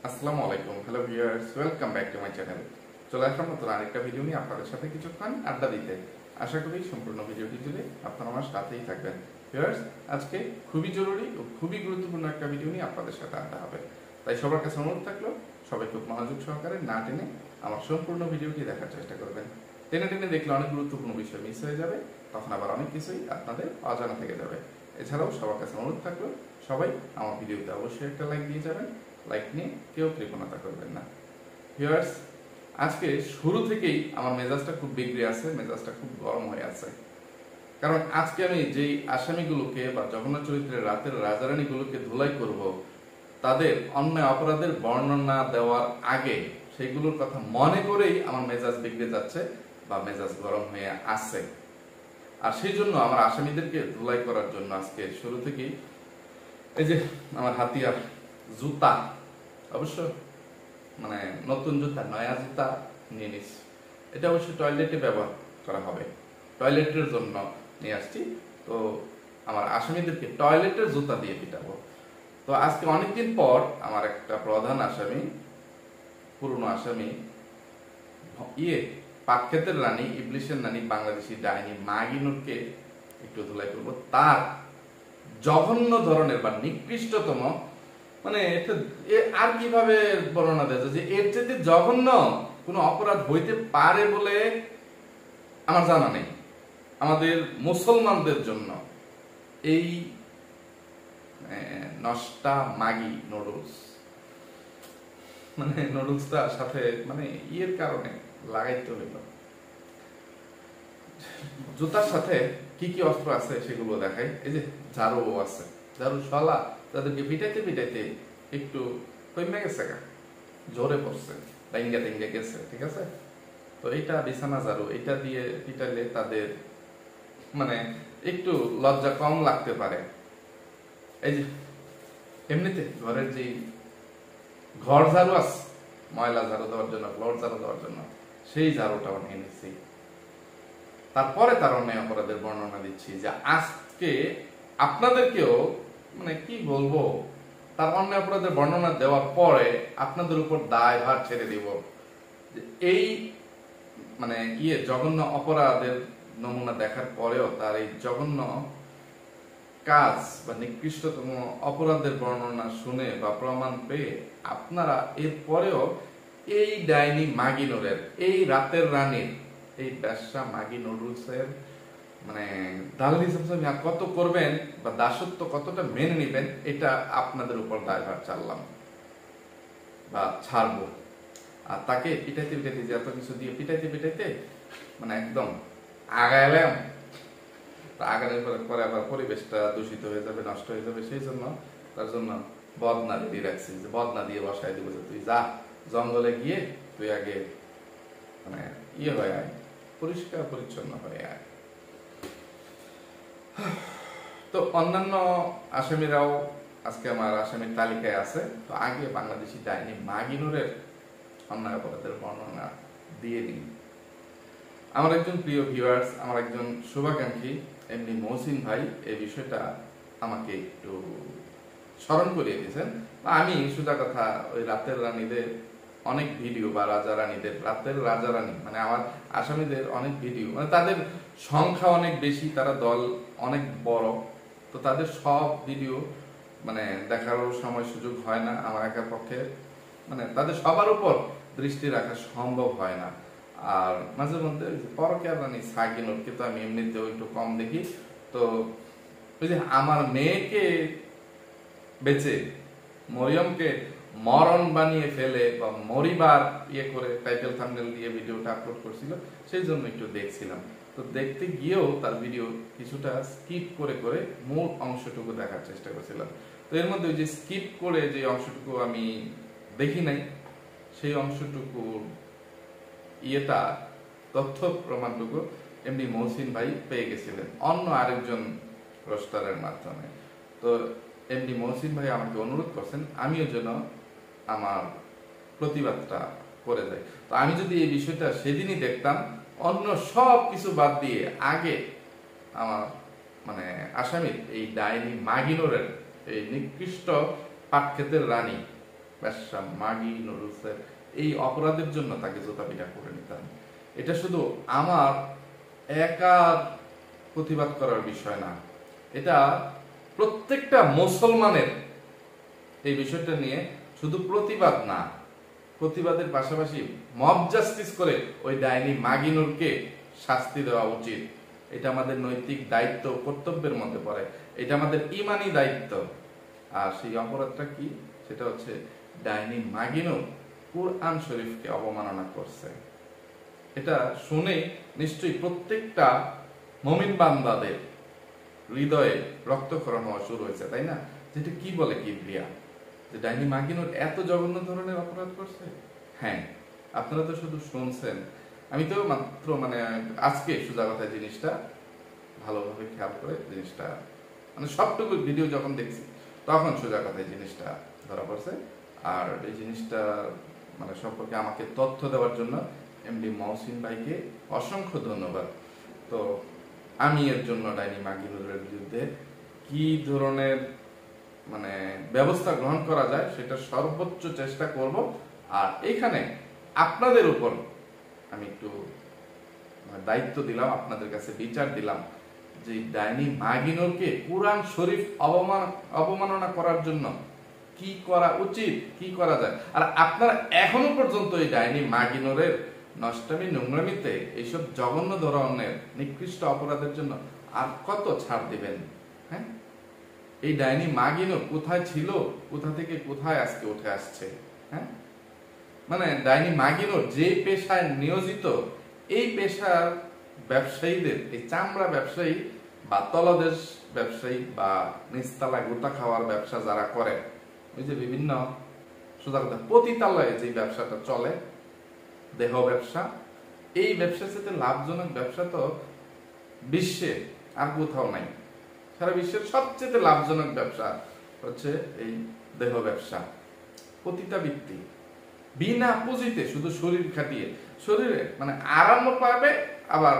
আসসালামু আলাইকুম, hello viewers, welcome back to my channel. চলে আসলাম নতুন আরেকটা ভিডিও নিয়ে আপনাদের সাথে কিছুক্ষণ আড্ডা দিতে। আশা করি সম্পূর্ণ ভিডিওটি জুড়ে আপনারা আমার সাথেই থাকবেন। ভিউয়ার্স, আজকে খুবই জরুরি ও খুবই গুরুত্বপূর্ণ একটা ভিডিও নিয়ে আপনাদের সাথে আড্ডা হবে। তাই সবার কাছে অনুরোধ থাকলো, সবাই খুব মনোযোগ সহকারে না টেনে আমার সম্পূর্ণ ভিডিওটি দেখার চেষ্টা করবেন। টেনে টেনে দেখলে অনেক গুরুত্বপূর্ণ বিষয় মিস হয়ে যাবে, তখন আবার অনেক কিছুই আপনাদের অজানা থেকে যাবে। এছাড়াও সবার কাছে অনুরোধ থাকলো, সবাই আমার ভিডিওতে অবশ্যই একটা লাইক দিয়ে যাবেন। লাইক নিয়ে কেউ কৃপণতা করবেন না। ভিউয়ার্স, আজকে শুরু থেকেই আমার মেজাজটা খুব বিগড়ে আছে, মেজাজটা খুব গরম হয়ে আছে। কারণ আজকে আমি যেই আসামিগুলোকে বা জঘন্য চরিত্রের রাতের রাজারানীগুলোকে ধুলাই করব, তাদের অন্যায় অপরাধের বর্ণনা দেওয়ার আগে সেগুলোর কথা মনে করেই আমার মেজাজ বিগড়ে যাচ্ছে বা মেজাজ গরম হয়ে আসছে। আর সেই জন্য আমার আসামিদেরকে ধুলাই করার জন্য আজকে শুরু থেকেই এই যে আমার হাতিয়ার জুতা, অবশ্য মানে নতুন জুতা, নয়া জুতা নিয়ে নিস। এটা অবশ্য টয়লেটে ব্যবহার করা হবে, টয়লেটের জন্য নিয়ে আসছি। তো আমার আসামিদেরকে টয়লেটের জুতা দিয়ে পিটাবো। তো আজকে অনেকদিন পর আমার একটা প্রধান আসামি, পুরনো আসামি, পাটক্ষেতের রানী, ইবলিশের রানী, বাংলাদেশি ডাইনি মাগিনুরকে একটু ধুলাই করবো। তার জঘন্য ধরনের বা নিকৃষ্টতম, মানে এটা আর কিভাবে বর্ণনা দেওয়া যায় যে এর চাইতে জঘন্য কোনো অপরাধ হইতে পারে বলে আমার জানা নেই। আমাদের মুসলমানদের জন্য এই নষ্টা মাগি নুডলস, মানে নুডলসটার সাথে মানে ইয়ের কারণে লাগাইতে হইল। জুতার সাথে কি কি অস্ত্র আছে সেগুলো দেখাই। এই যে ঝাড়ু আছে, ঝাড়ু শালা তাদেরকে পিটাইতে পিটাইতে একটু কমে গেছে, জোরে পড়ছে, ডাইঙ্গা টেঙ্গা গেছে, ঠিক আছে। তো এইটা বিছানা ঝাড়ু, এটা দিয়ে পিটাইলে তাদের মানে একটু লজ্জা কম লাগতে পারে। এই যে এমনিতে ঘরের যে ঘর ঝাড়ু আছে, ময়লা ঝাড়ু দেওয়ার জন্য, ফ্লোর ঝাড়ু দেওয়ার জন্য, সেই ঝাড়ুটাও নিয়ে নিচ্ছি। তারপরে তার অন্যায় অপরাধের বর্ণনা দিচ্ছি যে আজকে আপনাদেরকেও মানে কি বলবো, তার অন্যায় অপরাধের বর্ণনা দেওয়ার পরে আপনাদের উপর দায় ভার ছেড়ে দিব। এই মানে জঘন্য অপরাধের নমুনা দেখার পরেও তার এই জঘন্য কাজ বা নিকৃষ্টতম অপরাধের বর্ণনা শুনে বা প্রমাণ পেয়ে আপনারা এর পরেও এই ডাইনি মাগিনুরের, এই রাতের রানীর, এই ব্যবসা মাগি নুডলসের মানে দালালি আর কত করবেন বা দাসত্ব কতটা মেনে নেবেন, এটা আপনাদের উপর দায়ভার চাললাম বা ছাড়বো। আর তাকে পিটাইতে পিটাইতে, যে এত কিছু দিয়ে পিটাইতে পিটাইতে মানে একদম আগাইলাম, আগানোর পরে আবার পরিবেশটা দূষিত হয়ে যাবে, নষ্ট হয়ে যাবে। সেই জন্য তার জন্য বদনা দিয়ে রাখছি, যে বদনা দিয়ে বসাই দিব যে তুই যা জঙ্গলে গিয়ে তুই আগে মানে হয়ে আয়, পরিষ্কার পরিচ্ছন্ন হয়ে আয়। তো অন্যান্য আসামিরাও আজকে আমার আসামির তালিকায় আছে। তো আগে বাংলাদেশি ডাইনি মাগিনুরের অন্যায় অপরাধের বর্ণনা দিয়ে দিন। আমার একজন প্রিয় ভিউয়ার্স, আমার একজন শুভাকাঙ্ক্ষী এমনি মহসিন ভাই এই বিষয়টা আমাকে একটু স্মরণ করিয়ে দিয়েছেন। আমি সোজা কথা ওই রাতের রানীদের অনেক ভিডিও বা রাজা রানীদের, রাতের রাজা রানী মানে আমার আসামিদের অনেক ভিডিও, মানে তাদের সংখ্যা অনেক বেশি, তারা দল অনেক বড়, তো তাদের সব ভিডিও মানে দেখারও সময় সুযোগ হয় না আমার একার পক্ষে, মানে তাদের সবার উপর দৃষ্টি রাখা সম্ভব হয় না। আর মাঝে মধ্যে পরকীয়া রানী সাকিনুরকে তো আমি এমনিতেও একটু কম দেখি। তো ওই যে আমার মেয়েকে বেঁচে মরিয়মকে মরণ বানিয়ে ফেলে বা মরিবার করে টাইটেল থাম্বনেল দিয়ে ভিডিওটা আপলোড করছিল, সেই জন্য একটু দেখছিলাম। তো দেখতে গিয়েও তার ভিডিও কিছুটা স্কিপ করে করে মূল অংশটুকু দেখার চেষ্টা করছিলাম। তো এর মধ্যে ওই যে স্কিপ করে যে অংশটুকু আমি দেখি নাই, সেই অংশটুকু তথ্য প্রমাণটুকু এমনি মহসিন ভাই পেয়ে গেছিলেন অন্য আরেকজন রোস্টারের মাধ্যমে। তো এমনি মহসিন ভাই আমাকে অনুরোধ করছেন আমিও যেন আমার প্রতিবাদটা করে যাই। তো আমি যদি এই বিষয়টা সেদিনই দেখতাম, অন্য সব কিছু বাদ দিয়ে আগে আমার মানে আসামির এই ডাইনি মাগিনুরের এই নিকৃষ্ট পাটক্ষেতের রানী ব্যবসা মাগি নুডলসের এই অপরাধের জন্য তাকে জুতা পিটা করে নিতাম। এটা শুধু আমার একার প্রতিবাদ করার বিষয় না, এটা প্রত্যেকটা মুসলমানের এই বিষয়টা নিয়ে শুধু প্রতিবাদ না, প্রতিবাদের পাশাপাশি মব জাস্টিস করে ওই ডাইনি মাগিনুরকে শাস্তি দেওয়া উচিত। এটা আমাদের নৈতিক দায়িত্ব কর্তব্যের মধ্যে পড়ে, এটা আমাদের ইমানি দায়িত্ব। আর সেই অপরাধটা কি? সেটা হচ্ছে ডাইনি মাগিনুর কুরআন শরীফকে অবমাননা করছে। এটা শুনে নিশ্চয়ই প্রত্যেকটা মুমিন বান্দাদের হৃদয়ে রক্তক্ষরণ হওয়া শুরু হয়েছে, তাই না? যেটা কি বলে কিবরিয়া, যে ডাইনি মাগিনুর এত জঘন্য ধরনের অপরাধ করছে। হ্যাঁ, আপনারা তো শুধু শুনছেন, আমি তো মাত্র আজকে সোজা কথায় জিনিসটা ভালোভাবে খেয়াল করে জিনিসটা সবটুকু ভিডিও যখন দেখছি তখন সোজা কথায় জিনিসটা ধরা পড়ছে। আর এই জিনিসটা সম্পর্কে আমাকে তথ্য দেওয়ার জন্য এমডি মহসিন ভাইকে অসংখ্য ধন্যবাদ। তো আমি এর জন্য ডাইনি মাগিনুরের বিরুদ্ধে কি ধরনের ব্যবস্থা গ্রহণ করা যায় সেটা সর্বোচ্চ চেষ্টা করব। আর এইখানে আপনাদের উপর আমি একটু দায়িত্ব দিলাম, আপনাদের কাছে বিচার দিলাম যে ডাইনি মাগিনুরকে কুরআন শরীফ অবমাননা করার জন্য কি করা উচিত, কি করা যায়। আর আপনারা এখনো পর্যন্ত এই ডাইনি মাগিনুরের নষ্টামি নোংরামিতে এইসব জঘন্য ধরনের নিকৃষ্ট অপরাধের জন্য আর কত ছাড় দিবেন? হ্যাঁ, এই ডাইনি মাগিনুর কোথায় ছিল, কোথা থেকে কোথায় আজকে উঠে আসছে। হ্যাঁ, ডাইনি মাগিনুর যে পেশায় নিয়োজিত, এই পেশার ব্যবসায়ীদের, এই চামড়া ব্যবসায়ী বা তলদেশ ব্যবসায়ী বা নিচতলা গোতা খাওয়ার ব্যবসা যারা করে, ওই যে বিভিন্ন সোজা কথা পতিতালয়ে যে ব্যবসাটা চলে, দেহ ব্যবসা, এই ব্যবসার সাথে লাভজনক ব্যবসা তো বিশ্বে আর কোথাও নাই। সারা বিশ্বের সবচেয়ে লাভজনক ব্যবসা হচ্ছে এই দেহ ব্যবসা, পতিতাবৃত্তি, বিনা পুঁজিতে শুধু শরীর খাটিয়ে, শরীরে আরাম পাবে, আবার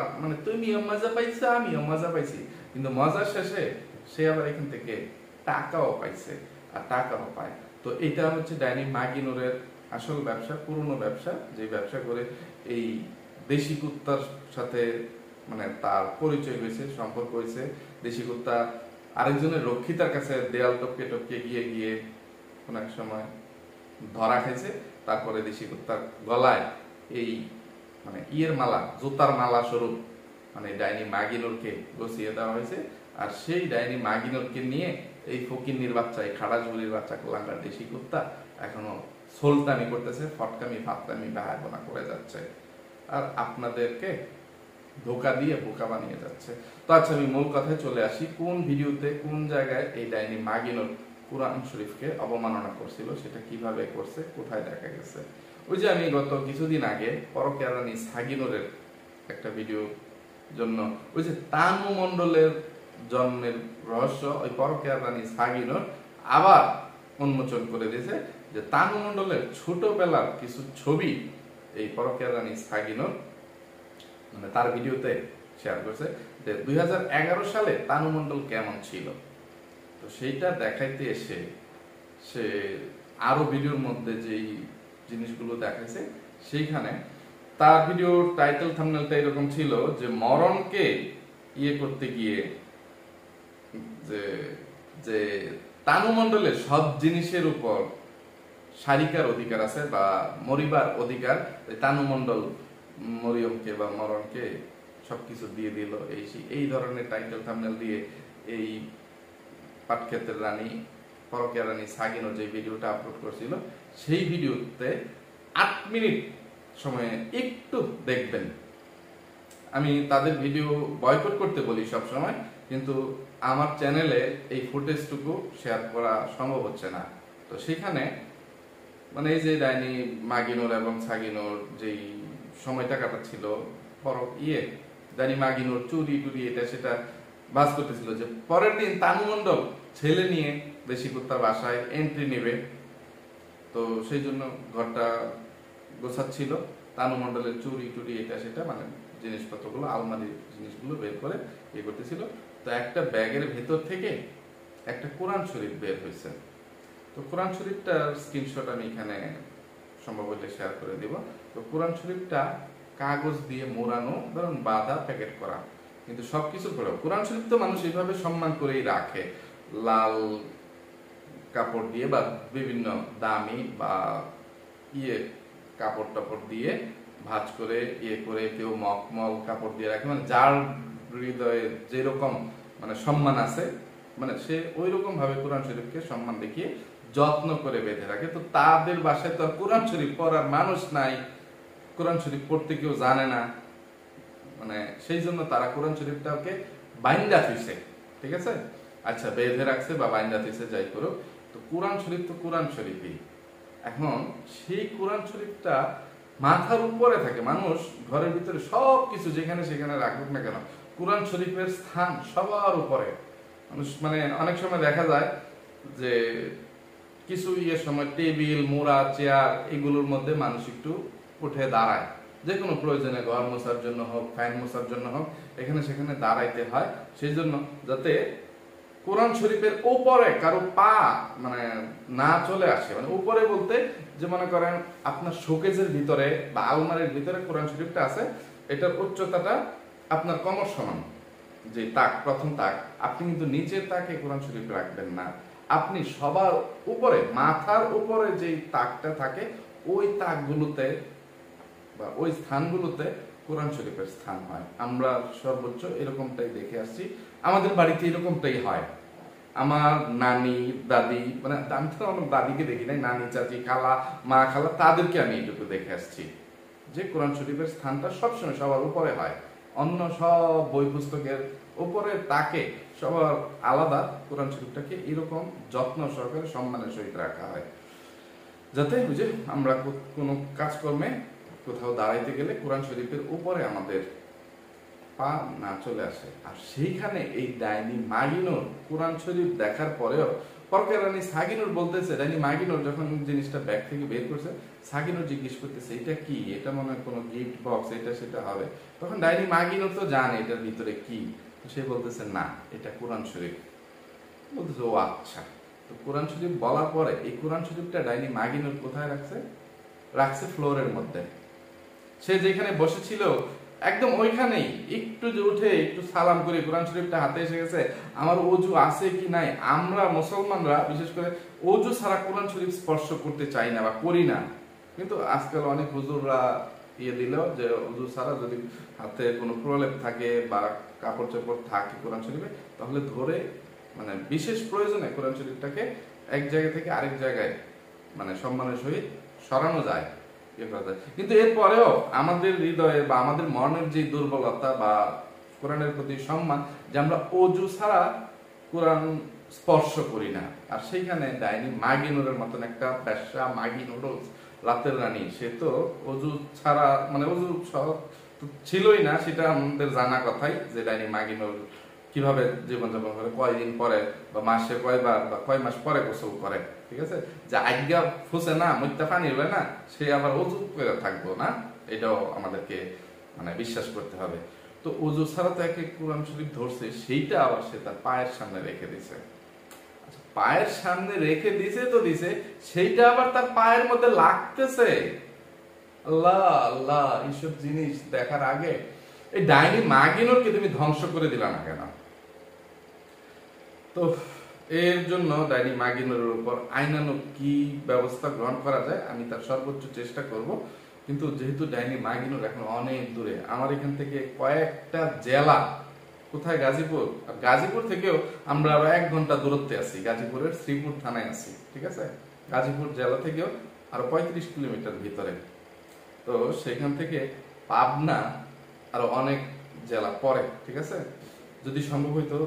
তুমিও মজা পাইছো আমিও মজা পাইছি, কিন্তু মজার শেষে সে আবার এখান থেকে টাকাও পাইছে আর টাকাও পায়। তো এটা হচ্ছে ডাইনি মাগিনুরের আসল ব্যবসা, পুরনো ব্যবসা, যে ব্যবসা করে এই দেশি কুত্তার সাথে তার পরিচয় হয়েছে, সম্পর্ক হয়েছে। দেশি কুত্তা আরেকজনের রক্ষিতার কাছে দেয়াল টপকে টপকে গিয়ে গিয়ে কোন এক সময় ধরা খেয়েছে। তারপরে দেশি কুত্তার গলায় এই ইয়ের মালা, জুতার মালা স্বরূপ ডাইনি মাগিনুরকে গছিয়ে দেওয়া হয়েছে। আর সেই ডাইনি মাগিনুরকে নিয়ে এই ফকিন্নির বাচ্চা, এই খাড়াঝুলির বাচ্চা কোলাঙ্গার দেশি কুত্তা এখনো সোলতানি করতেছে, ফটকামি ফাতলামি বাহাগোনা করে যাচ্ছে, আর আপনাদেরকে ধোকা দিয়ে বোকা বানিয়ে যাচ্ছে। তো আচ্ছা, আমি মূল কথায় চলে আসি। কোন ভিডিওতে কোন জায়গায় এই ডাইনি মাগিনুর কুরআন শরীফকে অবমাননা করছিল, সেটা কিভাবে করছে, কোথায় দেখা গেছে? ওই যে আমি গত কিছুদিন আগে পরকীয়া রানী সাগিনুরের একটা ভিডিও জন্য, ওই যে তানু মণ্ডলের জন্মের রহস্য ওই পরকীয়া রানী সাগিনুর আবার উন্মোচন করে দিয়েছে, যে তানু মণ্ডলের ছোটবেলার কিছু ছবি এই পরকীয়া রানী সাগিনুর তার ভিডিওতে শেয়ার করছে, যে 2011 সালে তানু মণ্ডল কেমন ছিল। তো সেইটা দেখাইতে এসে সে আরো ভিডিওর মধ্যে যেই জিনিসগুলো দেখাইছে, সেইখানে তার ভিডিওর টাইটেল থাম্বনেলটা এরকম ছিল যে মরণকে ইয়ে করতে গিয়ে যে তানু মণ্ডলের সব জিনিসের উপর সারিকার অধিকার আছে বা মরিবার অধিকার, তানু মণ্ডল মরিয়মকে বা মরণকে সবকিছু দিয়ে দিল, এই ধরনের টাইটেল থাম্বনেল দিয়ে এই পাটক্ষেতের রানী পরকীয়া রানী সাগিনুর যে ভিডিওটা আপলোড করছিল, সেই ভিডিওতে 8 মিনিট সময়ে একটু দেখবেন। আমি তাদের ভিডিও বয়কট করতে বলি সব সময়, কিন্তু আমার চ্যানেলে এই ফুটেজটুকু শেয়ার করা সম্ভব হচ্ছে না। তো সেখানে এই যে ডাইনি মাগিনুর এবং সাগিনুর যেই সময়টা কাটাচ্ছিল, ডাইনি মাগিনুর চুরি টুরি এটা সেটা বাস করতেছিল, যে পরের দিন তানু মণ্ডল ছেলে নিয়ে দেশি কুত্তার বাসায় এন্ট্রি নেবে। তো সেই জন্য ঘরটা গোছাচ্ছিল, তানু মণ্ডলের চুরি টুরি এটা সেটা জিনিসপত্রগুলো, আলমারির জিনিসগুলো বের করে ইয়ে করতেছিল। তো একটা ব্যাগের ভেতর থেকে একটা কোরআন শরীফ বের হয়েছে। তো তো কোরআন শরীফটার স্ক্রিনশট আমি এখানে সম্ভব হলে শেয়ার করে দিব। তো কোরআন শরীফটা কাগজ দিয়ে মোড়ানো, ধরুন বাঁধা, প্যাকেট করা, কিন্তু সবকিছুর পরেও কোরআন শরীফ তো মানুষ এইভাবে সম্মান করেই রাখে, লাল কাপড় দিয়ে বা বিভিন্ন দামি বা কাপড় টাপড় দিয়ে ভাঁজ করে করে, কেউ মখমল কাপড় দিয়ে রাখে, মানে যার হৃদয়ে যেরকম মানে সম্মান আছে, মানে সে ওই রকম ভাবে কোরআন শরীফকে সম্মান দেখিয়ে যত্ন করে বেঁধে রাখে। তো তাদের বাসায় তো আর কোরআন শরীফ পড়ার মানুষ নাই, কোরআন শরীফ পড়তে কেউ জানে না, মানে সেই জন্য তারা কোরআন শরীফটাকে বাইন্দা থুইছে, ঠিক আছে, আচ্ছা বেঁধে রাখছে বা বাইন্দা থুইছে, যাই করুক। তো কোরআন শরীফ তো কোরআন শরীফই। এখন সেই কোরআন শরীফটা মাথার উপরে থাকে, মানুষ ঘরের ভিতরে সবকিছু যেখানে সেখানে রাখুক না কেন, কোরআন শরীফের স্থান সবার উপরে। মানুষ মানে অনেক সময় দেখা যায় যে কিছু সময় টেবিল, মোড়া, চেয়ার এগুলোর মধ্যে মানুষ একটু উঠে দাঁড়ায়, যে কোনো প্রয়োজনে, ঘর মোছার জন্য হোক, ফ্যান মোছার জন্য হোক, এখানে সেখানে দাঁড়াইতে হয়। সেই জন্য যাতে কোরআন শরীফের উপরে কারো পা মানে না চলে আসে, মানে উপরে বলতে যে মনে করেন আপনার শোকেজের ভিতরে বা আলমারির ভিতরে কোরআন শরীফটা আছে, এটার উচ্চতাটা আপনার কোমর সমান, যে তাক, প্রথম তাক, আপনি কিন্তু নিচের তাকে কোরআন শরীফ রাখবেন না, আপনি সবার উপরে, মাথার উপরে যে তাকটা থাকে ওই তাকগুলোতে বা ওই স্থানগুলোতে কোরআন শরীফের স্থান হয়। আমরা সর্বোচ্চ এরকমটাই দেখে আসছি, আমাদের বাড়িতে এরকমটাই হয়। আমার নানি, দাদি, মানে আমি তো আমার দাদিকে দেখি নাই, নানি, চাচি, খালা, মা, খালা, তাদেরকে আমি এইটুকু দেখে আসছি যে কোরআন শরীফের স্থানটা সবসময় সবার উপরে হয়, অন্য সব বই পুস্তকের উপরে তাকে সবার আলাদা কোরআন শরীফটাকে এরকম যত্ন সহকারে সম্মানের সহিত রাখা হয়, যাতে বুঝে আমরা কোনো কাজকর্মে কোথাও দাঁড়াইতে গেলে কোরআন শরীফের উপরে আমাদের পা না চলে আসে। আর সেইখানে এই ডাইনি মাগিনুর কোরআন শরীফ দেখার পরেও পরকের রানী সাগিনুর বলতেছে, ডাইনি মাগিনুর যখন জিনিসটা ব্যাগ থেকে বের করছে, সাগিনুর জিজ্ঞেস করতেছে এটা কি, এটা মনে হয় কোনো গিফট বক্স, এটা সেটা হবে। তখন ডাইনি মাগিনুর তো জানে এটার ভিতরে কি, সে বলতেছে না এটা কোরআন শরীফ। বলতেছে ও আচ্ছা। তো কোরআন শরীফ বলার পরে এই কোরআন শরীফটা ডাইনি মাগিনুর কোথায় রাখছে? রাখছে ফ্লোরের মধ্যে। সে যেখানে বসেছিল একদম ওইখানেই, একটু যে উঠে একটু সালাম করে কোরআন শরীফটা হাতে এসে গেছে, আমার অজু আছে কি নাই, আমরা মুসলমানরা বিশেষ করে অজু ছাড়া কোরআন শরীফ স্পর্শ করতে চাই না বা করি না। কিন্তু আজকাল অনেক হুজুররা দিল যে অজু ছাড়া যদি হাতে কোনো প্রলেপ থাকে বা কাপড় চোপড় থাকে কোরআন শরীফে, তাহলে ধরে মানে বিশেষ প্রয়োজনে কোরআন শরীফটাকে এক জায়গা থেকে আরেক জায়গায় মানে সম্মানের সহিত সরানো যায়। কিন্তু এরপরেও আমাদের হৃদয়ে বা আমাদের মনের যে দুর্বলতা বা কোরআনের প্রতি সম্মান, যে আমরা অজু ছাড়া কোরআন স্পর্শ করি না। আর সেইখানে ডাইনি মাগিনুরের মতন একটা ব্যবসা, মাগিনুর রাতের রানী, সে তো অজু ছাড়া মানে অজু ছিলই না, সেটা আমাদের জানা কথাই যে ডাইনি মাগিনুর কিভাবে জীবনযাপন করে, কয়দিন পরে বা মাসে কয়বার বা কয় মাস পরে গোসল করে, ঠিক আছে, যে আজ্ঞা ফুসে না, মুইতা পানি হলে না, সে আবার অজু করে থাকবো না, এটাও আমাদেরকে মানে বিশ্বাস করতে হবে। তো অজু ছাড়া তো একে কোরআন শরীফ ধরছে, সেইটা আবার সে তার পায়ের সামনে রেখে দিছে। আচ্ছা, পায়ের সামনে রেখে দিছে তো দিছে, সেইটা আবার তার পায়ের মধ্যে লাগতেছে। আল্লাহ আল্লাহ, এইসব জিনিস দেখার আগে এই ডাইনি মাগিনুরকে তুমি ধ্বংস করে দিলা না কেন? তো এর জন্য ডাইনি মাগিনুরের উপর আইনানুগ কি ব্যবস্থা গ্রহণ করা যায় আমি তার সর্বোচ্চ চেষ্টা করব। কিন্তু যেহেতু ডাইনি মাগিনুর এখন অনেক দূরে, আমার এখান থেকে কয়েকটা জেলা, কোথায় গাজীপুর, আর গাজীপুর থেকেও আমরা 1 ঘন্টা দূরত্বে আছি, গাজীপুরের শ্রীপুর থানায় আছি, ঠিক আছে, গাজীপুর জেলা থেকেও আরো 35 কিলোমিটার ভিতরে। তো সেখান থেকে পাবনা আরো অনেক জেলা পরে, ঠিক আছে, যদি সম্ভব হইতো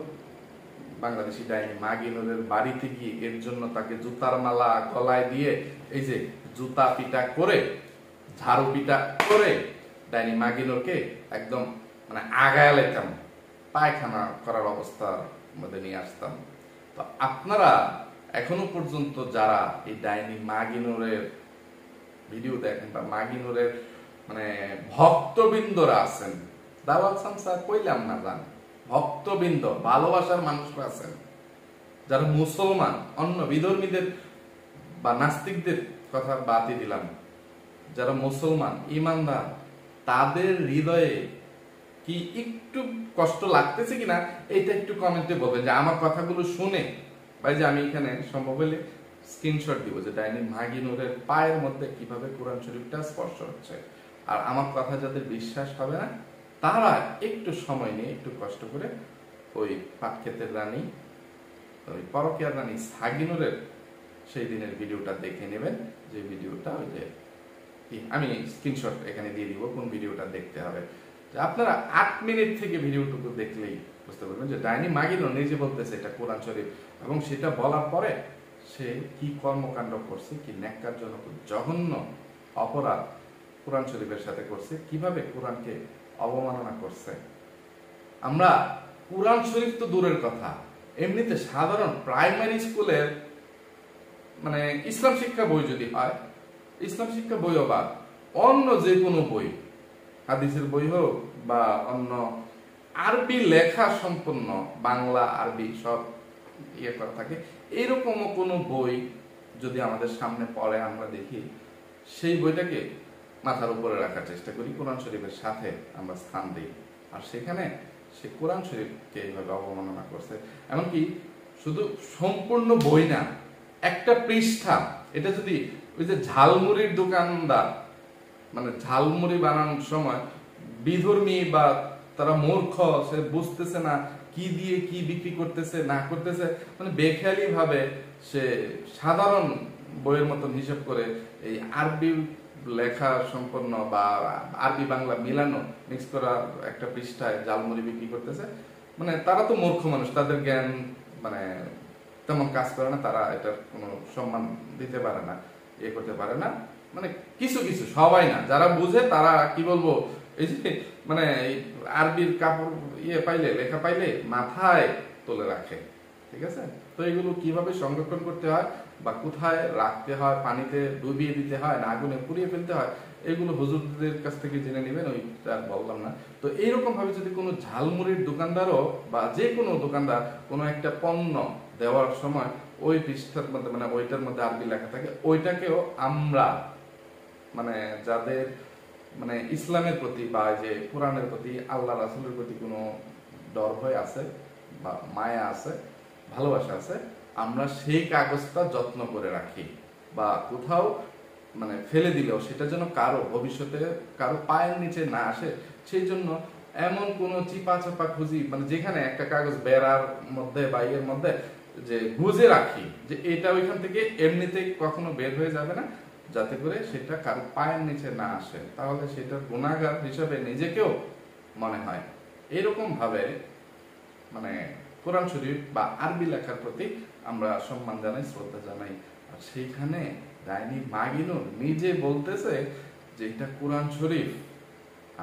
বাংলাদেশি ডাইনি মাগিনুরের বাড়িতে গিয়ে এর জন্য তাকে জুতার মালা গলায় দিয়ে এই যে জুতা পিটা করে, ঝাড়ু পিটা করে ডাইনি মাগিনুরকে একদম মানে আগায় লাইতাম, পায়খানা করার অবস্থার মধ্যে নিয়ে আসতাম। তো আপনারা এখনো পর্যন্ত যারা এই ডাইনি মাগিনুরের ভিডিও দেখেন বা মাগিনুরের মানে ভক্তবৃন্দরা আছেন, দাওয়াত সামসা কইলাম না জান, ভক্তবৃন্দ, ভালোবাসার মানুষরা আছেন যারা মুসলমান, অন্য বিধর্মীদের বা নাস্তিকদের কথা বাদই দিলাম, যারা মুসলমান ইমানদার তাদের হৃদয়ে কি একটু কষ্ট লাগতেছে কিনা এটা একটু কমেন্টে বলবেন, যে আমার কথাগুলো শুনে ভাই, যে আমি এখানে সম্ভব হলে স্ক্রিনশট দিব যে ডাইনি মাগিনুরের পায়ের মধ্যে কিভাবে কোরআন শরীফটা স্পর্শ হচ্ছে। আর আমার কথা যাদের বিশ্বাস হবে না তারা একটু সময় নিয়ে একটু কষ্ট করে ওই পাটক্ষেতের রানী, ওই পরকিয়ার রানী সাগিনুরের সেই দিনের ভিডিওটা দেখে নেবেন, যে ভিডিওটা ওই যে আমি স্ক্রিনশট এখানে দিয়ে দিব কোন ভিডিওটা দেখতে হবে। আপনারা 8 মিনিট থেকে ভিডিওটুকু দেখলেই বুঝতে পারবেন যে ডাইনি মাগিনুর নিজে বলতেছে এটা কোরআন শরীফ, এবং সেটা বলার পরে সে কি কর্মকাণ্ড করছে, কি ন্যাক্কারজনক জঘন্য অপরাধ কোরআন শরীফের সাথে করছে, কিভাবে কোরআনকে অবমাননা করছে। আমরা কোরআন শরীফ তো দূরের কথা, এমনিতে সাধারণ প্রাইমারি স্কুলের মানে ইসলাম শিক্ষা বই যদি হয়, ইসলাম শিক্ষা বইও বাদ অন্য যে কোনো বই, হাদিসের বই হোক বা অন্য আরবি লেখা সম্পন্ন বাংলা আরবি সব ইয়ে করা থাকে, এইরকম কোনো বই যদি আমাদের সামনে পড়ে আমরা দেখি, সেই বইটাকে মাথার উপরে রাখার চেষ্টা করি, কোরআন শরীফের সাথে আমরা স্থান দিই। আর সেখানে সে কোরআন শরীফকে এইভাবে অবমাননা করছে, এমনকি শুধু সম্পূর্ণ বই না, একটা পৃষ্ঠা, এটা যদি ওই যে ঝালমুড়ির দোকানদার মানে ঝালমুড়ি বানানোর সময় বিধর্মী বা তারা মূর্খ, সে বুঝতেছে না কি দিয়ে কি বিক্রি করতেছে না করতেছে, মানে বেখেয়ালি ভাবে সে সাধারণ বইয়ের মতন হিসাব করে এই আরবি লেখা সম্পন্ন বা আরবি বাংলা মিলানো মিক্স করা একটা পৃষ্ঠায় ঝালমুড়ি বিক্রি করতেছে। মানে তারা তো মূর্খ মানুষ, তাদের জ্ঞান মানে তেমন কাজ করে না, তারা এটার কোনো সম্মান দিতে পারে না, ইয়ে করতে পারে না। মানে কিছু কিছু, সবাই না, যারা বুঝে তারা কি বলবো, এই যে মানে আরবির কাপড় ইয়ে পাইলে, লেখা পাইলে মাথায় তুলে রাখে, ঠিক আছে। তো এগুলো কিভাবে সংরক্ষণ করতে হয় বা কোথায় রাখতে হয়, পানিতে ডুবিয়ে দিতে হয় না আগুনে পুড়িয়ে ফেলতে হয়, এগুলো হুজুরদের কাছ থেকে জেনে নেবেন, ওইটা বললাম না। তো এইরকম ভাবে যদি কোনো ঝালমুড়ির দোকানদারও বা যে কোনো দোকানদার কোনো একটা পণ্য দেওয়ার সময় ওই পৃষ্ঠার মধ্যে মানে ওইটার মধ্যে আরবি লেখা থাকে, ওইটাকেও আমরা মানে যাদের মানে ইসলামের প্রতি বা যে কোরআনের প্রতি আল্লাহ রাসূলের প্রতি কোনো ডর ভয় আছে বা মায়া আছে, ভালোবাসা আছে, আমরা সেই কাগজটা যত্ন করে রাখি, বা কোথাও মানে ফেলে দিলেও সেটা যেন কারো ভবিষ্যতে কারো পায়ের নিচে না আসে, সেই জন্য এমন কোন চিপা চাপা খুঁজি, মানে যেখানে একটা কাগজ বেড়ার মধ্যে বা এর মধ্যে যে গুজে রাখি যে এটা ওইখান থেকে এমনিতেই কখনো বের হয়ে যাবে না, যাতে করে সেটা কারো পায়ের নিচে না আসে, তাহলে সেটা গুনাহগার হিসেবে নিজেকেও মনে হয়। এরকম ভাবে মানে কোরআন শরীফ বা আরবি লেখার প্রতি আমরা সম্মান জানাই, শ্রদ্ধা জানাই। আর সেইখানে ডাইনি মাগিনুর নিজে বলতেছে যে এটা কোরআন শরীফ,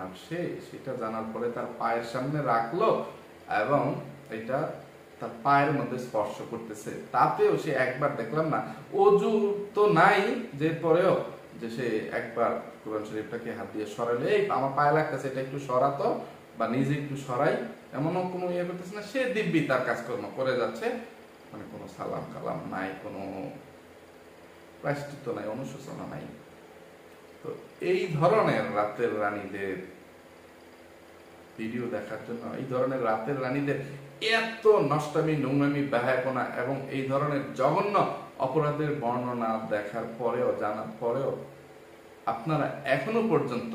আর সে সেটা জানার পরে তার পায়ের সামনে রাখলো এবং এটা তার পায়ের মধ্যে স্পর্শ করতেছে, তাতেও সে একবার দেখলাম না অজু তো নাই, যে পরেও যে সে একবার কোরআন শরীফটাকে হাত দিয়ে সরালে এই আমার পায়ে লাগতেছে এটা একটু সরাতো বা নিজে একটু সরাই, এমনও কোনো ইয়ে করতেছে না, সে দিব্যি তার কাজকর্ম করে যাচ্ছে, মানে কোনো সালাম কালাম নাই, কোনো প্রায়শ্চিত্ত নাই, অনুশোচনা নাই। তো এই ধরনের রাতের রানীদের ভিডিও দেখার জন্য, এই ধরনের রাতের রানীদের এত নষ্টামি নোংরামি বেহায়াপনা এবং এই ধরনের জঘন্য অপরাধের বর্ণনা দেখার পরেও জানার পরেও আপনারা এখনো পর্যন্ত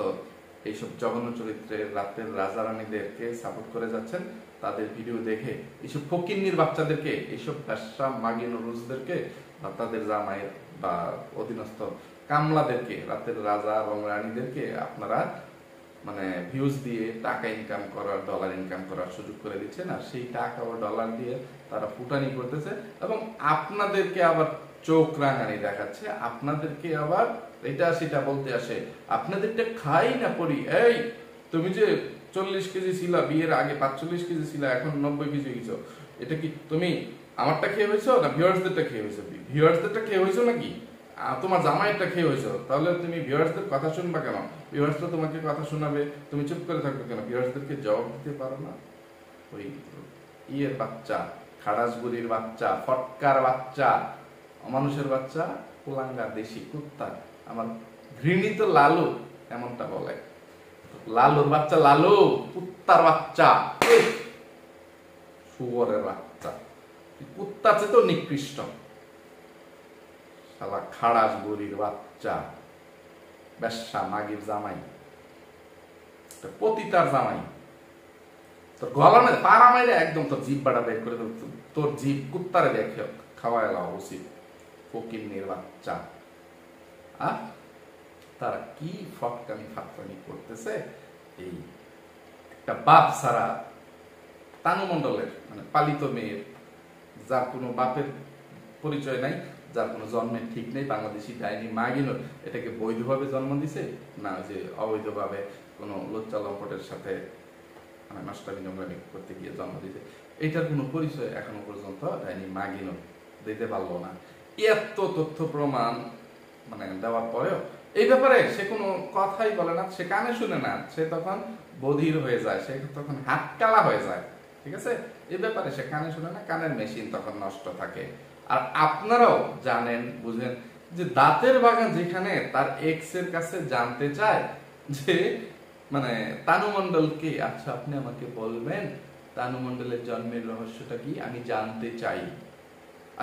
এইসব জঘন্য চরিত্রের রাতের রাজা রানীদেরকে সাপোর্ট করে যাচ্ছেন, তাদের ভিডিও দেখে এইসব ফকিন্নির বাচ্চাদেরকে, এইসব ব্যবসা মাগিন রুজদেরকে বা তাদের জামাইয়ের বা অধীনস্থ কামলাদেরকে, রাতের রাজা এবং রানীদেরকে আপনারা মানে ভিউজ দিয়ে টাকা ইনকাম করার, ডলার ইনকাম করার সুযোগ করে দিচ্ছেন। আর সেই টাকা ও ডলার দিয়ে তারা ফুটানি করতেছে এবং আপনাদেরকে আবার চোখ রাঙানি দেখাচ্ছে, আপনাদেরকে আবার এটা সেটা বলতে আসে, আপনাদেরটা খাই না পড়ি, এই তুমি যে 40 কেজি ছিলা বিয়ের আগে, 45 কেজি ছিলা, এখন 90 কেজি হয়েছো, এটা কি তুমি আমারটা খেয়ে হয়েছো না ভিউয়ার্সদেরটা খেয়ে হয়েছো? ভিউয়ার্সদেরটা খেয়ে হয়েছো নাকি তোমার জামাইটা খেয়ে হয়েছো? তাহলে তুমি ভিউয়ার্সদের কথা শুনবা কেন? ভিউয়ার্স তো তোমাকে কথা শোনাবে, তুমি চুপ করে থাকবে কেন? ভিউয়ার্সদেরকে জবাব দিতে পারো না? ওই ইয়ের বাচ্চা, খাড়াসগুড়ির বাচ্চা, ফটকার বাচ্চা, অমানুষের বাচ্চা, কুলাঙ্গা দেশি কুত্তা, আমার ঘৃণিত লালু এমনটা বলে। লালুর বাচ্চা, লালু কুত্তার বাচ্চা, শুয়োরের বাচ্চা, কুত্তা চেয়ে তো নিকৃষ্ট, শালা খাড়াস বুড়ির বাচ্চা, বেশ্যা মাগির জামাই, পতিতার জামাই, তোর গলা মেরে পাড়া মেরে একদম তোর জিভ বের করে তোর জিভ কুত্তারে দেখে খাওয়াই এলা উচিত, ফকিন্নির বাচ্চা। আর তারা কি ফটকামি ফাটকামি করতেছে, এই একটা বাপ ছাড়া তানু মণ্ডলের মানে পালিত মেয়ের, যার কোনো বাপের পরিচয় নাই, যার কোনো জন্মের ঠিক নেই, বাংলাদেশি ডাইনি মাগিনোর এটাকে বৈধভাবে জন্ম দিছে না যে অবৈধভাবে কোনো লজ্জা লম্পটের সাথে মানে নষ্টামি নোংরামি করতে গিয়ে জন্ম দিতে, এটার কোনো পরিচয় এখনো পর্যন্ত ডাইনি মাগিনোর দিতে পারলো না। এত তথ্য প্রমাণ মানে দেওয়ার পরেও এই ব্যাপারে সে কোনো কথাই বলে না, সে কানে শুনে না, সে তখন বধির হয়ে যায়, সে তখন হাতকালা হয়ে যায়। ঠিক আছে, এই ব্যাপারে সে কানে শুনে না, কানের মেশিন তখন নষ্ট থাকে। আর আপনারাও জানেন বুঝেন যে দাঁতের বাগান যেখানে তার এক্স এর কাছে জানতে চায় যে মানে তানু মণ্ডলকে, আচ্ছা আপনি আমাকে বলবেন তানু মণ্ডলের জন্মের রহস্যটা কি, আমি জানতে চাই।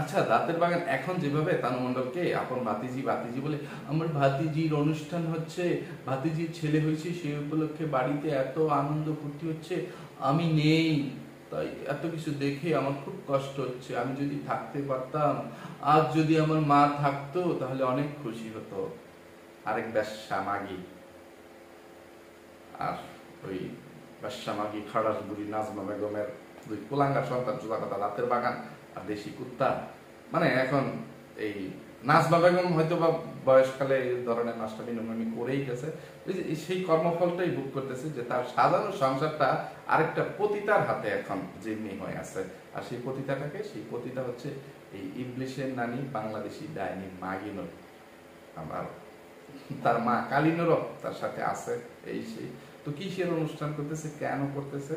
আচ্ছা দাঁতের বাগান এখন যেভাবে তানু মণ্ডলকে আপন ভাতিজি ভাতিজি বলে, আমার ভাতিজির অনুষ্ঠান হচ্ছে, ভাতিজির ছেলে হয়েছে, সেই উপলক্ষে বাড়িতে এত আনন্দ ফুর্তি হচ্ছে, আমি নেই, তাই এত কিছু দেখে আমার খুব কষ্ট হচ্ছে, আমি যদি থাকতে পারতাম, আজ যদি আমার মা থাকতো তাহলে অনেক খুশি হতো। আরেক বেশ্যা মাগি, আর ওই বেশ্যা মাগি খাড়াস বুড়ি নাজমা বেগমের দুই কুলাঙ্গা সন্তান, চোদা কথা দাঁতের বাগান আর দেশি কুত্তা। মানে এখন এই নাজমা বেগম হয়তো বা বয়সকালে এই ধরনের নষ্টামি নোংরামি করেই গেছে, সেই কর্মফলটাই ভোগ করতেছে যে তার সাজানো সংসারটা আরেকটা পতিতার হাতে এখন জিম্মি হয়ে আছে। আর সেই পতিতা হচ্ছে এই ইবলিশের নানি বাংলাদেশি ডাইনি মাগিনোর, আমার তার মা কালিনোরও তার সাথে আছে। এই সেই তো কিসের অনুষ্ঠান করতেছে, কেন করতেছে,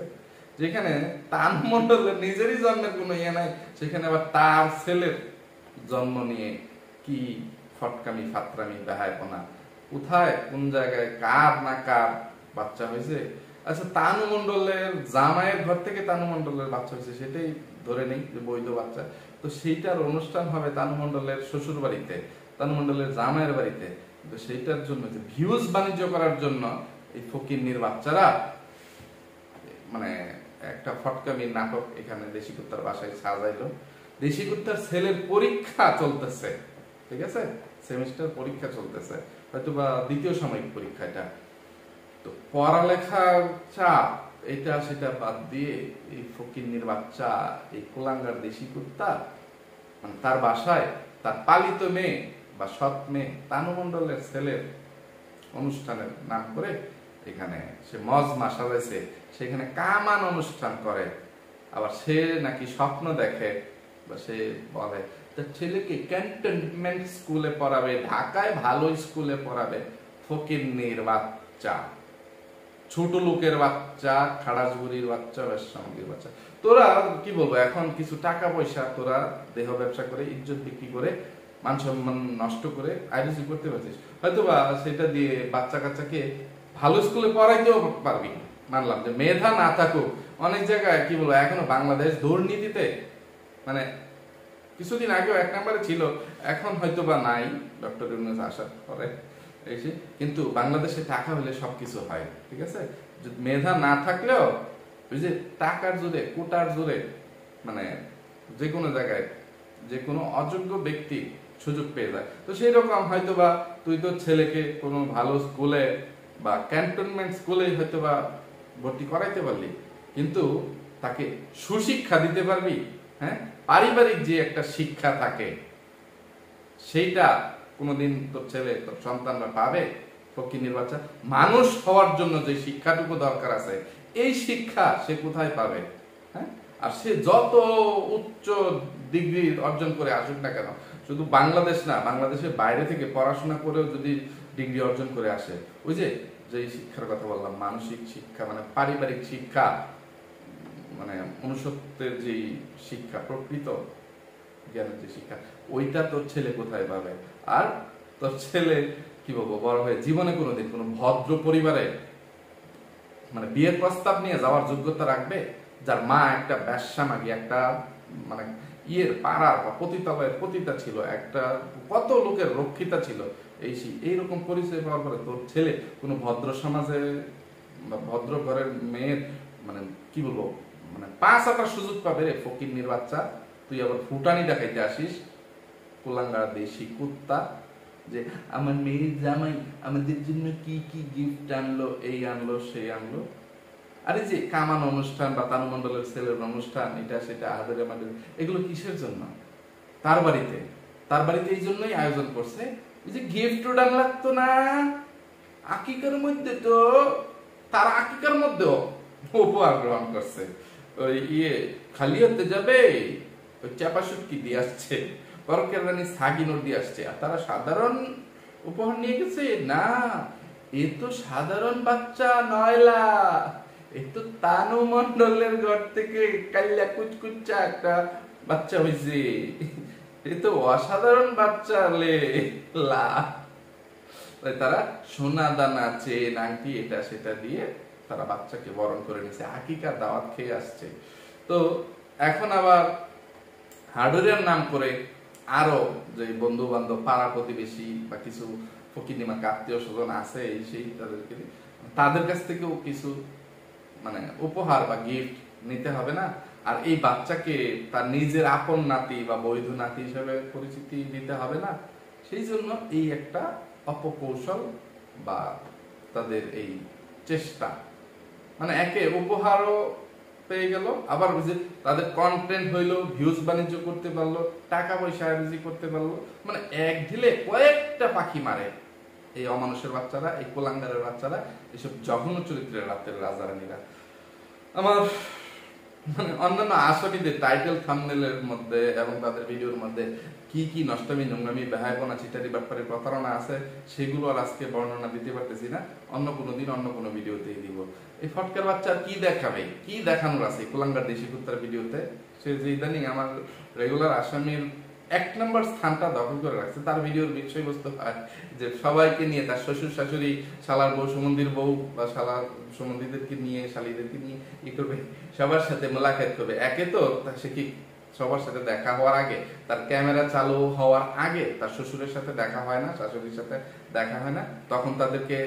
যেখানে তানু মণ্ডলের নিজেরই জন্মের কোনো ইয়ে নাই, সেখানে আবার তার ছেলের জন্ম নিয়ে কি ফটকামি ফাতরামি বেহায়পনা, কোথায় কোন জায়গায় কার না কার বাচ্চা হয়েছে। আচ্ছা তানু মণ্ডলের জামাইয়ের ঘর থেকে তানু মণ্ডলের বাচ্চা হয়েছে, সেটাই ধরে নেই যে বৈধ বাচ্চা, তো সেইটার অনুষ্ঠান হবে তানু মণ্ডলের শ্বশুর বাড়িতে, তানু মণ্ডলের জামাইয়ের বাড়িতে, তো সেইটার জন্য যে ভিউজ বাণিজ্য করার জন্য এই ফকিন্নির বাচ্চারা মানে একটা ফটকামির নাটক এখানে দেশি কুত্তার বাসায় সাজাইলো। দেশি কুত্তার ছেলের পরীক্ষা চলতেছে, ঠিক আছে, সেমিস্টার পরীক্ষা চলতেছে, হয়তো বা দ্বিতীয় সাময়িক পরীক্ষাটা, তো পড়ালেখার চাপ এটা সেটা বাদ দিয়ে এই ফকিন্নির বাচ্চা এই কুলাঙ্গার দেশি কুত্তা মানে তার বাসায় তার পালিত মেয়ে বা সৎ মেয়ে তানু মণ্ডলের ছেলের অনুষ্ঠানের নাম করে এখানে সে মজমা সাজাইছে, সেখানে কামান অনুষ্ঠান করে। আবার সে নাকি স্বপ্ন দেখে বা সে বলে তার ছেলেকে ক্যান্টনমেন্ট স্কুলে পড়াবে, ঢাকায় ভালো স্কুলে পড়াবে। ফকিন্নির বাচ্চা, ছোট লোকের বাচ্চা, খাড়াসবুড়ির বাচ্চা, বেশ্যামগির বাচ্চা, তোরা কি বলবো, এখন কিছু টাকা পয়সা তোরা দেহ ব্যবসা করে ইজ্জত বিক্রি করে মান সম্মান নষ্ট করে আইডিসি করতে পারছিস, হয়তো বা সেটা দিয়ে বাচ্চা কাচ্চাকে ভালো স্কুলে পড়াইতেও পারবি, মানলাম যে মেধা না থাকুক। অনেক জায়গায় কি বলবো, এখনো বাংলাদেশ দুর্নীতিতে মানে কিছুদিন আগেও এক নম্বরে ছিল, এখন হয়তো বা নাই ডক্টর ইউনূস আসার পরে এসে, কিন্তু বাংলাদেশে টাকা হলে সবকিছু হয়, ঠিক আছে, মেধা না থাকলেও ওই যে টাকার জোরে কোটার জোরে মানে যে কোনো জায়গায় যে কোনো অযোগ্য ব্যক্তি সুযোগ পেয়ে যায়। তো সেই রকম হয়তো বা তুই তোর ছেলেকে কোনো ভালো স্কুলে বা ক্যান্টনমেন্ট স্কুলে হয়তো বা ভর্তি করাইতে পারলি, কিন্তু তাকে সুশিক্ষা দিতে পারবি, হ্যাঁ, পারিবারিক যে একটা শিক্ষা থাকে সেইটা কোনোদিন তোর ছেলে তোর সন্তানরা পাবে? ফকিন্নির বাচ্চা মানুষ হওয়ার জন্য যে শিক্ষাটুকু দরকার আছে এই শিক্ষা সে কোথায় পাবে? হ্যাঁ, আর সে যত উচ্চ ডিগ্রি অর্জন করে আসুক না কেন, শুধু বাংলাদেশ না, বাংলাদেশের বাইরে থেকে পড়াশোনা করেও যদি ডিগ্রি অর্জন করে আসে, ওই যে শিক্ষার কথা বললাম, মানসিক শিক্ষা মানে পারিবারিক শিক্ষা, মানে মনুষ্যত্বের যে শিক্ষা, প্রকৃত জ্ঞানের যে শিক্ষা, ওইটা তোর ছেলে কোথায় পাবে? আর তোর ছেলে কি বলবো, বড় হয়ে জীবনে কোনোদিন কোনো ভদ্র পরিবারে মানে বিয়ের প্রস্তাব নিয়ে যাওয়ার যোগ্যতা রাখবে? যার মা একটা ব্যবসা মাগি, একটা মানে ইয়ের পাড়ার বা পতিতালয়ের পতিতা ছিল, একটা কত লোকের রক্ষিতা ছিল, এইরকম পরিচয় পাওয়ার পরে তোর ছেলে কোনো ভদ্র সমাজে বা ভদ্র ঘরের মেয়ের মানে কি বলবো মানে 5 আটার সুযোগ পাবে রে ফকিন্নির বাচ্চা? তুই আবার ফুটানি দেখাইতে আসিস, কুলাঙ্গার দেশি কুত্তা, যে আমার মেয়ের জামাই আমাদের জন্য কি কি গিফট আনলো, এই আনলো সেই আনলো। আরে যে কামান অনুষ্ঠান বা তানু মণ্ডলের ছেলের অনুষ্ঠান, এটা সেটা আহাদের আমাদের, এগুলো কিসের জন্য? তার বাড়িতে এই জন্যই আয়োজন করছে, ওই যে গিফট ওডান লাগতো না আকিকার মধ্যে, তো তার আকিকার মধ্যেও উপহার গ্রহণ করছে। ওই খালি হতে যাবে, ওই চাপা সুটকি দিয়ে আসছে, পরকের রানী সাগিনোর দিয়ে আসছে, আর তারা সাধারণ উপহার নিয়ে গেছে না। এ তো সাধারণ বাচ্চা নয়লা, এ তো তানু মণ্ডলের ঘর থেকে কাল্লা কুচকুচ্চা একটা বাচ্চা হয়েছে, এ তো অসাধারণ বাচ্চা লে লা। তারা সোনা দানা চেন আংটি এটা সেটা দিয়ে তারা বাচ্চাকে বরণ করে নিছে, আকিকার দাওয়াত খেয়ে আসছে। তো এখন আবার হার্ডওয়্যার নাম করে আরো যে বন্ধু বান্ধব পাড়া প্রতিবেশী বা কিছু ফকিনিমা আত্মীয় স্বজন আছে এই সেই, তাদের কাছ থেকেও কিছু মানে উপহার বা গিফট নিতে হবে না? আর এই বাচ্চাকে তার নিজের আপন নাতি বা বৈধ নাতি হিসেবে পরিচিতি দিতে হবে না? সেই জন্য এই একটা অপকৌশল বা তাদের এই চেষ্টা, মানে একে উপহারও পেয়ে গেল, আবার তাদের কন্টেন্ট হইলো, ভিউজ বাণিজ্য করতে পারলো, টাকা পয়সা আয়োজি করতে পারলো, মানে এক ঢিলে কয়েকটা পাখি মারে এই অমানুষের বাচ্চারা, এই কোলাঙ্গারের বাচ্চারা, এসব জঘন্য চরিত্রের রাতের রাজারানীরা। আমার মানে অন্যান্য আসনীদের টাইটেল থাম্বনেলের মধ্যে এবং তাদের ভিডিওর মধ্যে কি কি নষ্টামি নোংরামি বেহায়াপনা চিটারি ব্যাপারে প্রতারণা আছে, সেগুলো আর আজকে বর্ণনা দিতে পারতেছি না, অন্য কোনো দিন অন্য কোনো ভিডিওতেই দিব। এই ফটকার বাচ্চা কি দেখাবে, কি দেখানোর আছে কুলাঙ্গার দেশি কুত্তার ভিডিওতে? সে যে ইদানিং আমার রেগুলার আসামির 1 নম্বর স্থানটা দখল করে রাখছে। তার ভিডিওর বিষয়বস্তু যে সবাইকে নিয়ে, তার শ্বশুর শাশুড়ি, শালার বউ, সুমন্দির বউ বা শালার সুমন্দিদেরকে নিয়ে, শালীদেরকে নিয়ে ই করবে, সবার সাথে মোলাকাত করবে। একে তো সে কি সবার সাথে দেখা হওয়ার আগে, তার ক্যামেরা চালু হওয়ার আগে তার শ্বশুরের সাথে দেখা হয় না, শাশুড়ির সাথে দেখা হয় না, তখন তাদেরকে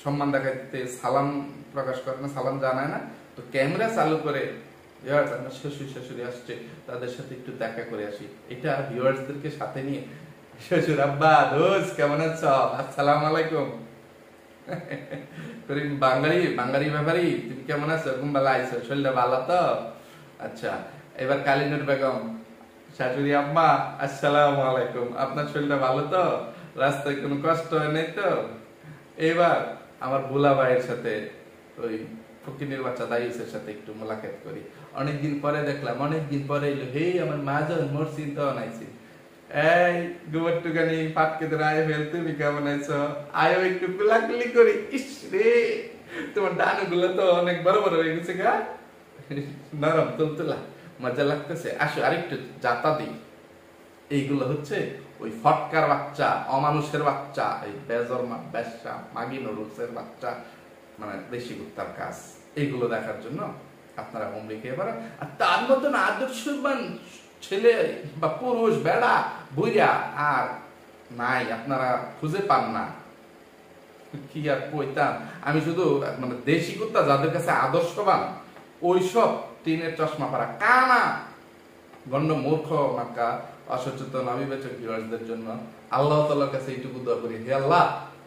সম্মান দেখাতে সালাম প্রকাশ করে না, সালাম জানায় না। তো ক্যামেরা চালু করে আমার শ্বশুর শাশুড়ি আসছে, তাদের সাথে একটু দেখা করে আসি, এটা ভিউয়ার্সদেরকে সাথে নিয়ে, শ্বশুর আব্বা দোস্ত কেমন আছো, আসসালামু আলাইকুম, বাঙালি ব্যাপারী তুমি কেমন আছো, কুম্বালা আইছো, শরীরটা ভালো তো? আচ্ছা, এবার কালিনুর বেগম, শাশুড়ি আম্মা আসসালামু আলাইকুম, আপনার শরীরটা ভালো তো? রাস্তায় কোনো কষ্ট হয় নাই তো? এবার আমার বুলা ভাইয়ের সাথে ওই ফকিনের বাচ্চা দায়ুসের সাথে একটু মোলাকাত করি, অনেকদিন পরে দেখলাম, অনেকদিন পরে এলো, হে আমার মা যখন মরছিন তখন আইছি, এই গোবর টুকানি পাটকে ধরে আয় ফেল, তুমি কেমন আছো, আয়ো একটু কুলাকুলি করি। ইস রে, তোমার ডানু গুলো তো অনেক বড় বড় হয়ে গেছে গা, নরম তুলতুলা, মজা লাগতেছে, আসো আরেকটু জাতা দিই। এইগুলো হচ্ছে ওই ফটকার বাচ্চা, অমানুষের বাচ্চা, এই বেজরমা বেশ্যা মাগি নরুসের বাচ্চা, মানে দেশি কুত্তার কাজ। এইগুলো দেখার জন্য আপনারা হোম লিখে পারেন। আর তার মতন আদর্শবান ছেলে বা পুরুষ বেড়া বুইরা আর নাই, আপনারা খুঁজে পান না। কি আর কইতাম আমি, শুধু মানে দেশি কুত্তা যাদের কাছে আদর্শবান, ওইসব টিনের চশমা পরা কানা গণ্ড মূর্খ মাক্কা অসচেতন অবিবেচক ভিউয়ার্সদের জন্য আল্লাহ তাআলার কাছে এইটুকু দোয়া করি, হে আল্লাহ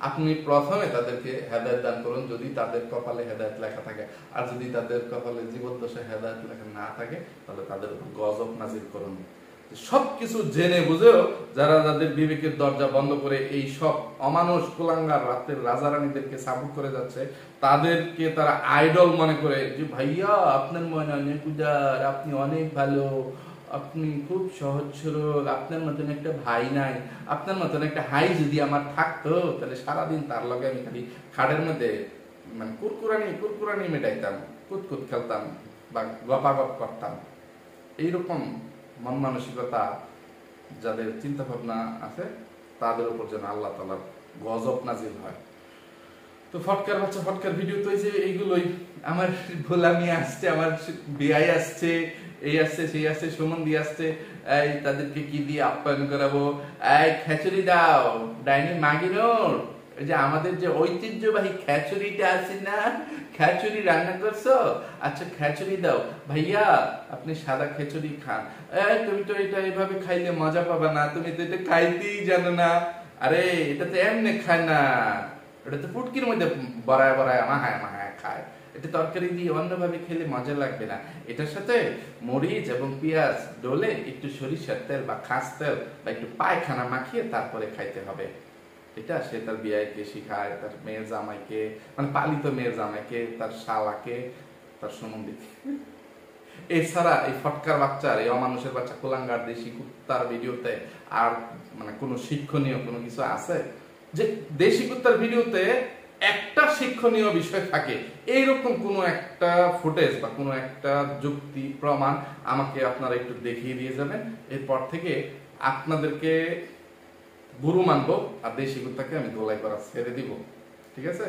আপনি প্রথমে তাদেরকে হেদায়েত দান করুন যদি তাদের কপালে হেদায়েত লেখা থাকে, আর যদি তাদের কপালে জীবদ্দশায় হেদায়েত লেখা না থাকে তাহলে তাদের উপর গজব নাজিল করুন। সবকিছু জেনে বুঝেও যারা যাদের বিবেকের দরজা বন্ধ করে এই সব অমানুষ কুলাঙ্গার রাতের রাজারানীদেরকে সাপোর্ট করে যাচ্ছে, তাদেরকে তারা আইডল মনে করে যে ভাইয়া আপনার মনে অনেক উদার, আপনি অনেক ভালো, আপনি খুব সহজ সরল, আপনার মতন একটা ভাই নাই, আপনার মতন একটা হাই যদি আমার থাকতো তাহলে সারাদিন তার লগে আমি খালি খাটের মধ্যে মানে কুরকুরানি মেটাইতাম, কুতকুত খেলতাম বা গপাগপ করতাম। এইরকম মন মানসিকতা যাদের চিন্তা ভাবনা আছে তাদের উপর যেন আল্লাহ তাআলার গজব নাজিল হয়। তো ফটকার বাচ্চা ফটকার ভিডিও তো এই যে এইগুলোই, আমার ভোলামি আসছে, আমার বিয়াই আসছে, এই আসছে সেই আসছে, সুমন্দি আসছে, এই তাদেরকে কি দিয়ে আপ্যায়ন করাবো, এই খিচুড়ি দাও ডাইনি মাগিনোর, এই যে আমাদের যে ঐতিহ্যবাহী খিচুড়িটা আছে না, খিচুড়ি রান্না করছো, আচ্ছা খিচুড়ি দাও ভাইয়া, আপনি সাদা খিচুড়ি খান, এই তুমি তো এটা এইভাবে খাইলে মজা পাবা না, তুমি তো এটা খাইতেই জানো না, আরে এটা তো এমনি খায় না, এটা তো ফুটকির মধ্যে বড়ায় বড়ায় মাহায় মাহায় খায়, এটা তরকারি দিয়ে অন্যভাবে খেলে মজা লাগবে না, এটার সাথে মরিচ এবং পেঁয়াজ ডলে একটু সরিষার তেল বা খাস তেল বা একটু পায়খানা মাখিয়ে তারপরে খাইতে হবে। এটা সে তার বিয়াইকে শিখায়, তার মেয়ের জামাইকে, মানে পালিত মেয়ের জামাইকে, তার শালাকে, তার সম্বন্ধীকে। এছাড়া এই ফটকার বাচ্চার, এই অমানুষের বাচ্চা কুলাঙ্গার দেশি কুত্তার ভিডিওতে আর মানে কোনো শিক্ষণীয় কোনো কিছু আছে? যে দেশি কুত্তার ভিডিওতে একটা শিক্ষণীয় বিষয় থাকে এইরকম কোনো একটা ফুটেজ বা কোনো একটা যুক্তি প্রমাণ আমাকে আপনারা একটু দেখিয়ে দিয়ে যাবেন, এরপর থেকে আপনাদেরকে গুরু মানবো আর দেশি কুত্তাকে আমি দোলাই করা ছেড়ে দিব। ঠিক আছে?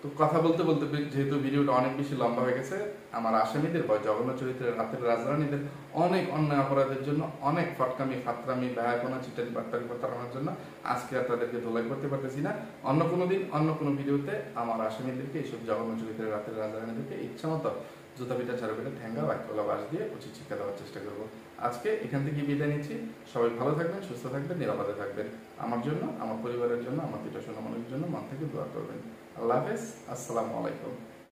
তো কথা বলতে বলতে যেহেতু ভিডিওটা অনেক বেশি লম্বা হয়ে গেছে, আমার আসামিদের বা জঘন্য চরিত্রের রাতের রাজরানীদের অনেক অন্যায় অপরাধের জন্য, অনেক ফটকামি ফাতরামি ব্যয়াপনা চিটারি বাট্টারি প্রতারণার জন্য আজকে আর তাদেরকে ধোলাই করতে পারতেছি না। অন্য কোনো দিন অন্য কোনো ভিডিওতে আমার আসামিদেরকে, এইসব জঘন্য চরিত্রের রাতের রাজরানীদেরকে ইচ্ছা মতো জুতা পিটা চারু পিটা ঠ্যাঙ্গা বাক্যলা বাস দিয়ে উচিত শিক্ষা দেওয়ার চেষ্টা করবো। আজকে এখান থেকে বিদায় নিচ্ছি। সবাই ভালো থাকবেন, সুস্থ থাকবেন, নিরাপদে থাকবেন। আমার জন্য, আমার পরিবারের জন্য, আমার পিতা সোনা মানুষের জন্য মন থেকে দোয়া করবেন। আল্লাহ হাফেজ, আসসালামু আলাইকুম।